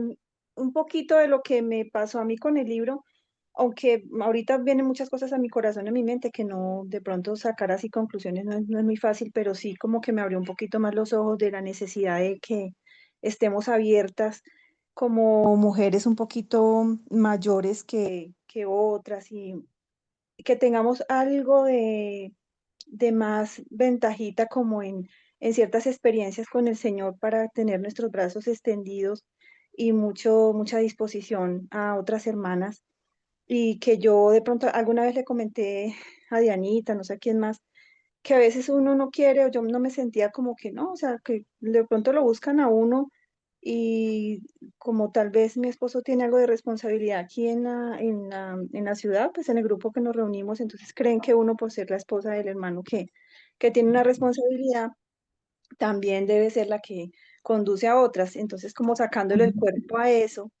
un poquito de lo que me pasó a mí con el libro, aunque ahorita vienen muchas cosas a mi corazón, a mi mente, que no, de pronto sacar así conclusiones no es muy fácil, pero sí como que me abrió un poquito más los ojos de la necesidad de que estemos abiertas como mujeres un poquito mayores que otras y que tengamos algo de más ventajita como en ciertas experiencias con el Señor para tener nuestros brazos extendidos y mucha disposición a otras hermanas. Y que yo de pronto alguna vez le comenté a Dianita, no sé a quién más, que a veces uno no quiere o yo no me sentía como que no, o sea, que de pronto lo buscan a uno y como tal vez mi esposo tiene algo de responsabilidad aquí en la ciudad, pues en el grupo que nos reunimos, entonces creen que uno por ser la esposa del hermano que tiene una responsabilidad, también debe ser la que conduce a otras, entonces como sacándole el cuerpo a eso,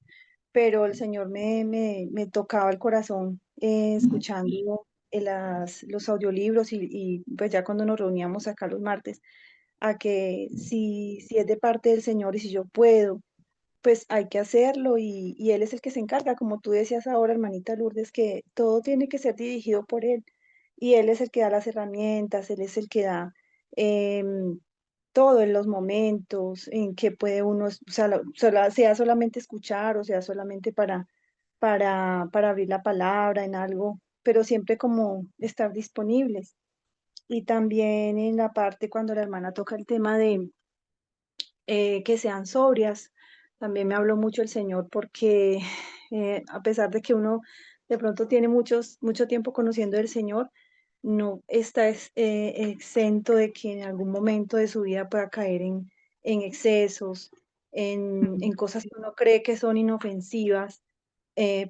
pero el Señor me tocaba el corazón escuchando los audiolibros y pues ya cuando nos reuníamos acá los martes, a que si es de parte del Señor y si yo puedo, pues hay que hacerlo y Él es el que se encarga, como tú decías ahora, hermanita Lourdes, que todo tiene que ser dirigido por Él y Él es el que da las herramientas, Él es el que da em, todo en los momentos en que puede uno, o sea, sea solamente escuchar o sea solamente para abrir la palabra en algo, pero siempre como estar disponibles. Y también en la parte cuando la hermana toca el tema de que sean sobrias. También me habló mucho el Señor porque a pesar de que uno de pronto tiene mucho tiempo conociendo al Señor, no está exento de que en algún momento de su vida pueda caer en excesos, en cosas que uno cree que son inofensivas.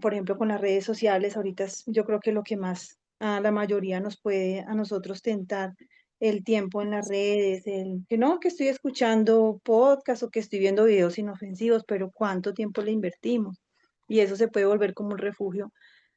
Por ejemplo, con las redes sociales, ahorita yo creo que lo que más a la mayoría nos puede a nosotros tentar el tiempo en las redes, el que no, que estoy escuchando podcast o que estoy viendo videos inofensivos, pero ¿cuánto tiempo le invertimos? Y eso se puede volver como un refugio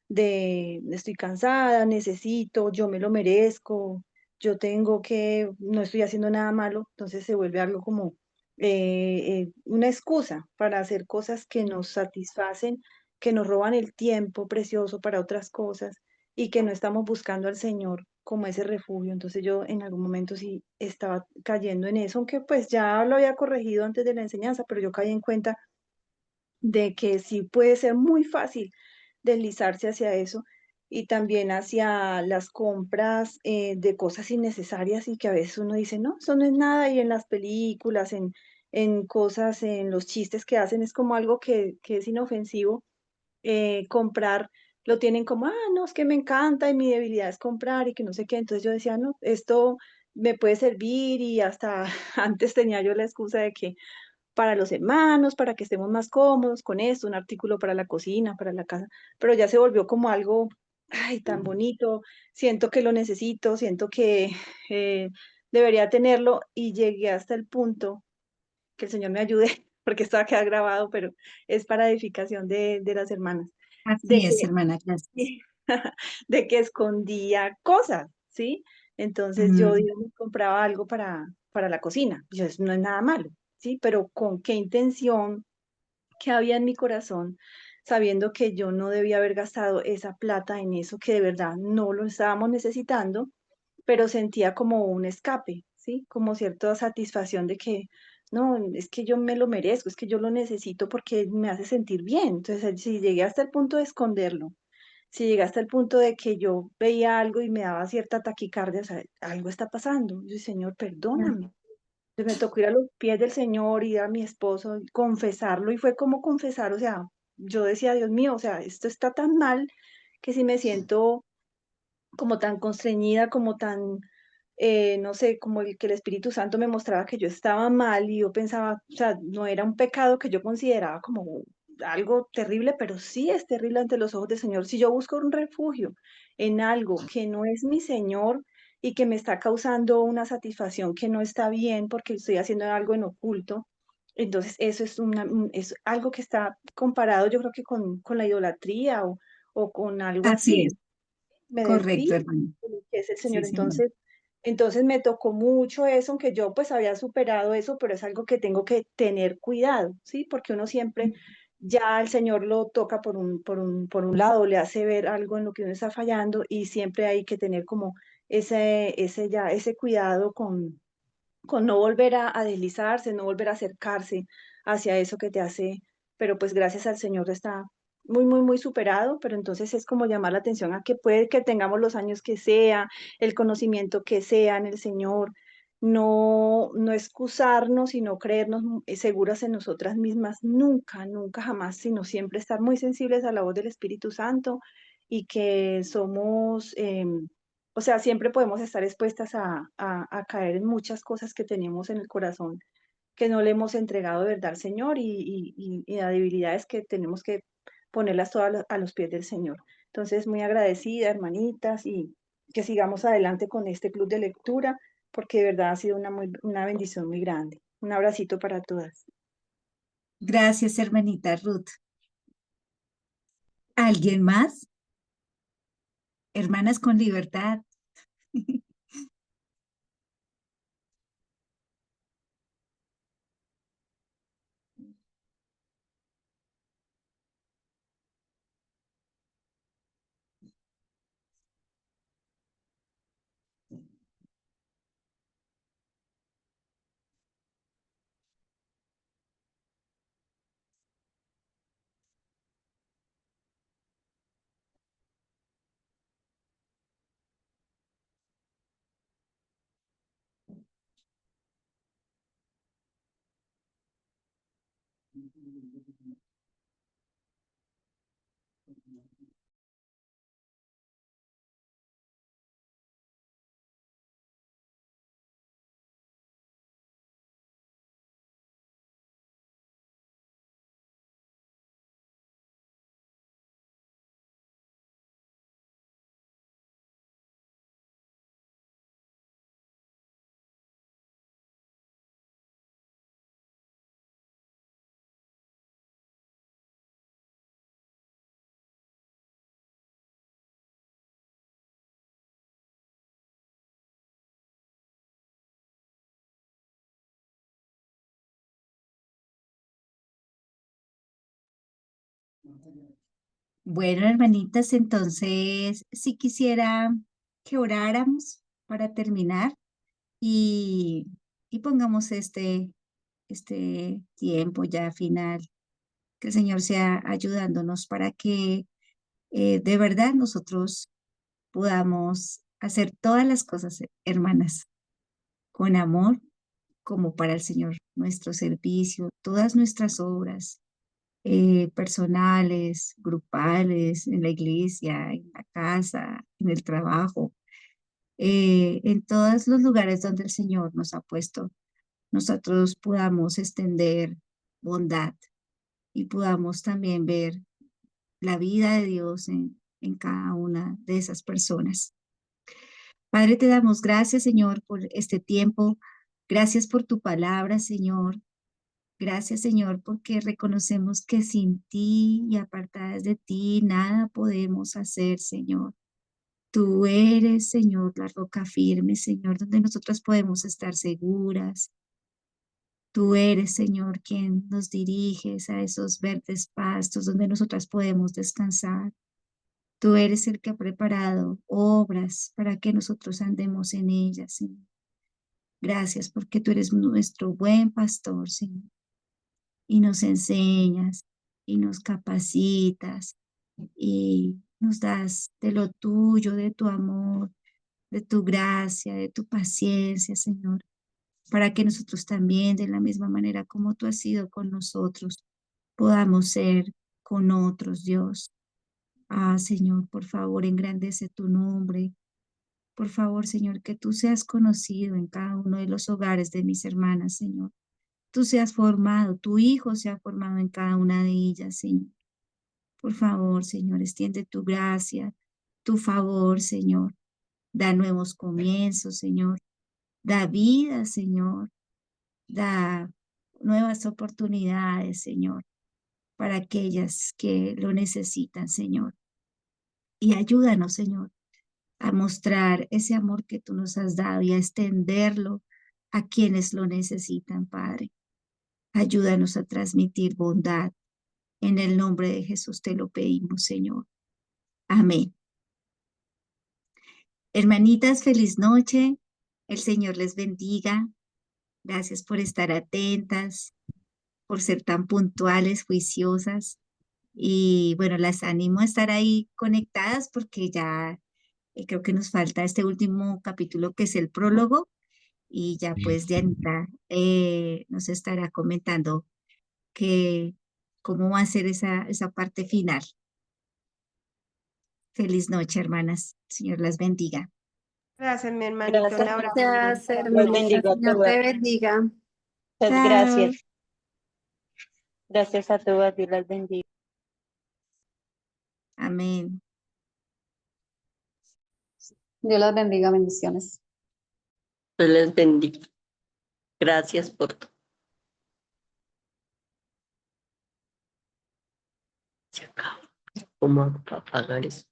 de estoy cansada, necesito, yo me lo merezco, yo tengo que, no estoy haciendo nada malo, entonces se vuelve algo como una excusa para hacer cosas que nos satisfacen, que nos roban el tiempo precioso para otras cosas y que no estamos buscando al Señor como ese refugio. Entonces yo en algún momento sí estaba cayendo en eso, aunque pues ya lo había corregido antes de la enseñanza, pero yo caí en cuenta de que sí puede ser muy fácil deslizarse hacia eso y también hacia las compras de cosas innecesarias y que a veces uno dice, no, eso no es nada y en las películas, en cosas, en los chistes que hacen es como algo que es inofensivo comprar. Lo tienen como, no, es que me encanta y mi debilidad es comprar y que no sé qué. Entonces yo decía, no, esto me puede servir y hasta antes tenía yo la excusa de que para los hermanos, para que estemos más cómodos con esto, un artículo para la cocina, para la casa, pero ya se volvió como algo, ay, tan bonito, siento que lo necesito, siento que eh, debería tenerlo y llegué hasta el punto, que el Señor me ayude, porque esto va a quedar grabado, pero es para edificación de las hermanas, de Así es, que, hermana, gracias. de que escondía cosas, ¿sí? Entonces yo, Mm, digamos, compraba algo para la cocina, y eso no es nada malo, ¿sí? Pero con qué intención que había en mi corazón, sabiendo que yo no debía haber gastado esa plata en eso que de verdad no lo estábamos necesitando, pero sentía como un escape, ¿sí? Como cierta satisfacción de que, no, es que yo me lo merezco, es que yo lo necesito porque me hace sentir bien. Entonces, si llegué hasta el punto de esconderlo, si llegué hasta el punto de que yo veía algo y me daba cierta taquicardia, o sea, algo está pasando. Yo, Señor, perdóname. Entonces me tocó ir a los pies del Señor y a mi esposo y confesarlo y fue como confesar, o sea, yo decía, Dios mío, o sea, esto está tan mal que si me siento como tan constreñida, como tan, no sé, como el que el Espíritu Santo me mostraba que yo estaba mal y yo pensaba, o sea, no era un pecado que yo consideraba como algo terrible, pero sí es terrible ante los ojos del Señor si yo busco un refugio en algo que no es mi Señor y que me está causando una satisfacción que no está bien porque estoy haciendo algo en oculto. Entonces, eso es, es algo que está comparado, yo creo que con la idolatría o con algo Así así. es, Me correcto, desvío hermano. de lo que es el Sí, Señor. señor. Entonces me tocó mucho eso, aunque yo pues había superado eso, pero es algo que tengo que tener cuidado, ¿sí? Porque uno siempre ya el Señor lo toca por un lado, le hace ver algo en lo que uno está fallando y siempre hay que tener como ese cuidado con no volver a deslizarse, no volver a acercarse hacia eso que te hace, pero pues gracias al Señor está muy superado, pero entonces es como llamar la atención a que puede que tengamos los años que sea, el conocimiento que sea en el Señor, no excusarnos, sino creernos seguras en nosotras mismas, nunca jamás, sino siempre estar muy sensibles a la voz del Espíritu Santo y que somos, o sea, siempre podemos estar expuestas a caer en muchas cosas que tenemos en el corazón que no le hemos entregado de verdad al Señor y a debilidades que tenemos que ponerlas todas a los pies del Señor. Entonces, muy agradecida, hermanitas, y que sigamos adelante con este club de lectura, porque de verdad ha sido una bendición muy grande. Un abracito para todas. Gracias, hermanita Ruth. ¿Alguien más? Hermanas con libertad. Bueno, hermanitas, entonces sí quisiera que oráramos para terminar y, y pongamos este tiempo ya final, que el Señor sea ayudándonos para que de verdad nosotros podamos hacer todas las cosas, hermanas, con amor, como para el Señor, nuestro servicio, todas nuestras obras personales, grupales, en la iglesia, en la casa, en el trabajo, en todos los lugares donde el Señor nos ha puesto, nosotros podamos extender bondad y podamos también ver la vida de Dios en cada una de esas personas. Padre, te damos gracias, Señor, por este tiempo. Gracias por tu palabra, Señor. Gracias, Señor, porque reconocemos que sin ti y apartadas de ti nada podemos hacer, Señor. Tú eres, Señor, la roca firme, Señor, donde nosotras podemos estar seguras. Tú eres, Señor, quien nos diriges a esos verdes pastos donde nosotras podemos descansar. Tú eres el que ha preparado obras para que nosotros andemos en ellas, Señor. Gracias porque tú eres nuestro buen pastor, Señor, y nos enseñas y nos capacitas y nos das de lo tuyo, de tu amor, de tu gracia, de tu paciencia, Señor, para que nosotros también, de la misma manera como tú has sido con nosotros, podamos ser con otros, Dios. Ah, Señor, por favor, engrandece tu nombre. Por favor, Señor, que tú seas conocido en cada uno de los hogares de mis hermanas, Señor. Tú seas formado, tu Hijo sea formado en cada una de ellas, Señor. Por favor, Señor, extiende tu gracia, tu favor, Señor. Da nuevos comienzos, Señor. Da vida, Señor. Da nuevas oportunidades, Señor, para aquellas que lo necesitan, Señor. Y ayúdanos, Señor, a mostrar ese amor que tú nos has dado y a extenderlo a quienes lo necesitan, Padre. Ayúdanos a transmitir bondad. En el nombre de Jesús te lo pedimos, Señor. Amén. Hermanitas, feliz noche. El Señor les bendiga. Gracias por estar atentas, por ser tan puntuales, juiciosas. Y bueno, las animo a estar ahí conectadas porque ya creo que nos falta este último capítulo que es el prólogo y ya pues Dianita nos estará comentando que cómo va a ser esa parte final. Feliz noche, hermanas. Señor las bendiga. Gracias, mi hermanito. Un Gracias, abrazo. Gracias, Dios hermanita. bendiga a Señor todas. te bendiga. Muchas Chao. gracias. Gracias a todas. Dios las bendiga. Amén. Dios las bendiga. Bendiciones. Dios les bendiga. Gracias por todo. Se acaba. ¿Cómo apagar eso?